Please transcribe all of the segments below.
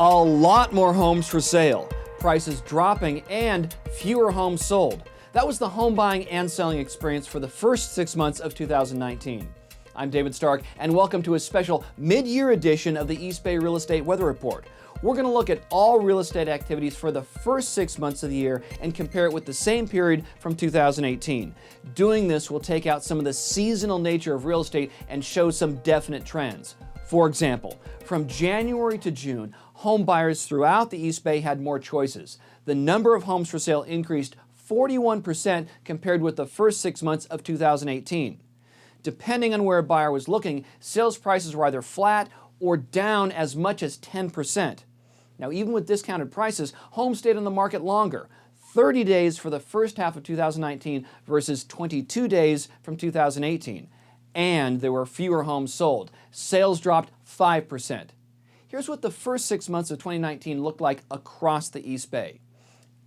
A lot more homes for sale, prices dropping, and fewer homes sold. That was the home buying and selling experience for the first 6 months of 2019. I'm David Stark, and welcome to a special mid-year edition of the East Bay Real Estate Weather Report. We're going to look at all real estate activities for the first 6 months of the year and compare it with the same period from 2018. Doing this will take out some of the seasonal nature of real estate and show some definite trends. For example, from January to June, home buyers throughout the East Bay had more choices. The number of homes for sale increased 41% compared with the first 6 months of 2018. Depending on where a buyer was looking, sales prices were either flat or down as much as 10%. Now, even with discounted prices, homes stayed on the market longer, 30 days for the first half of 2019 versus 22 days from 2018. And there were fewer homes sold. Sales dropped 5%. Here's what the first 6 months of 2019 looked like across the East Bay.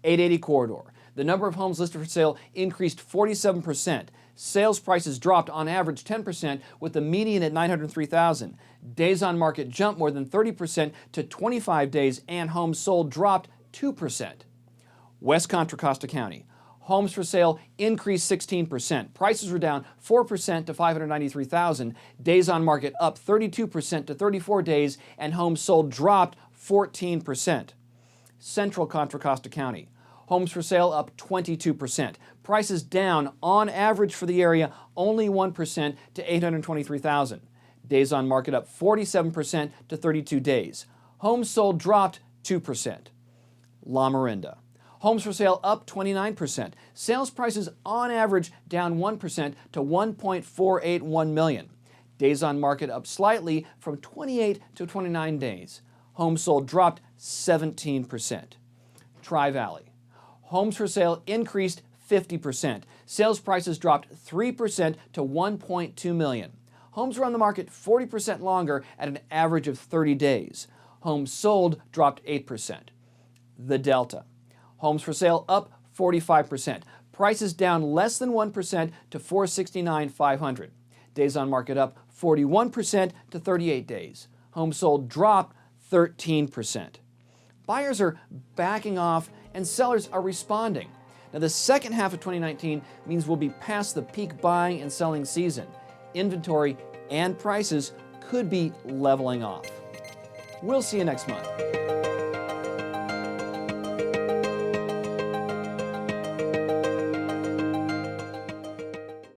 880 corridor. The number of homes listed for sale increased 47%. Sales prices dropped on average 10%, with the median at 903,000. Days on market jumped more than 30% to 25 days, and homes sold dropped 2%. West Contra Costa County. Homes for sale increased 16%. Prices were down 4% to 593,000. Days on market up 32% to 34 days, and homes sold dropped 14%. Central Contra Costa County. Homes for sale up 22%. Prices down on average for the area only 1% to 823,000. Days on market up 47% to 32 days. Homes sold dropped 2%. La Miranda. Homes for sale up 29%. Sales prices on average down 1% to 1.481 million. Days on market up slightly from 28 to 29 days. Homes sold dropped 17%. Tri-Valley. Homes for sale increased 50%. Sales prices dropped 3% to 1.2 million. Homes were on the market 40% longer at an average of 30 days. Homes sold dropped 8%. The Delta. Homes for sale up 45%. Prices down less than 1% to 469,500. Days on market up 41% to 38 days. Homes sold dropped 13%. Buyers are backing off and sellers are responding. Now, the second half of 2019 means we'll be past the peak buying and selling season. Inventory and prices could be leveling off. We'll see you next month.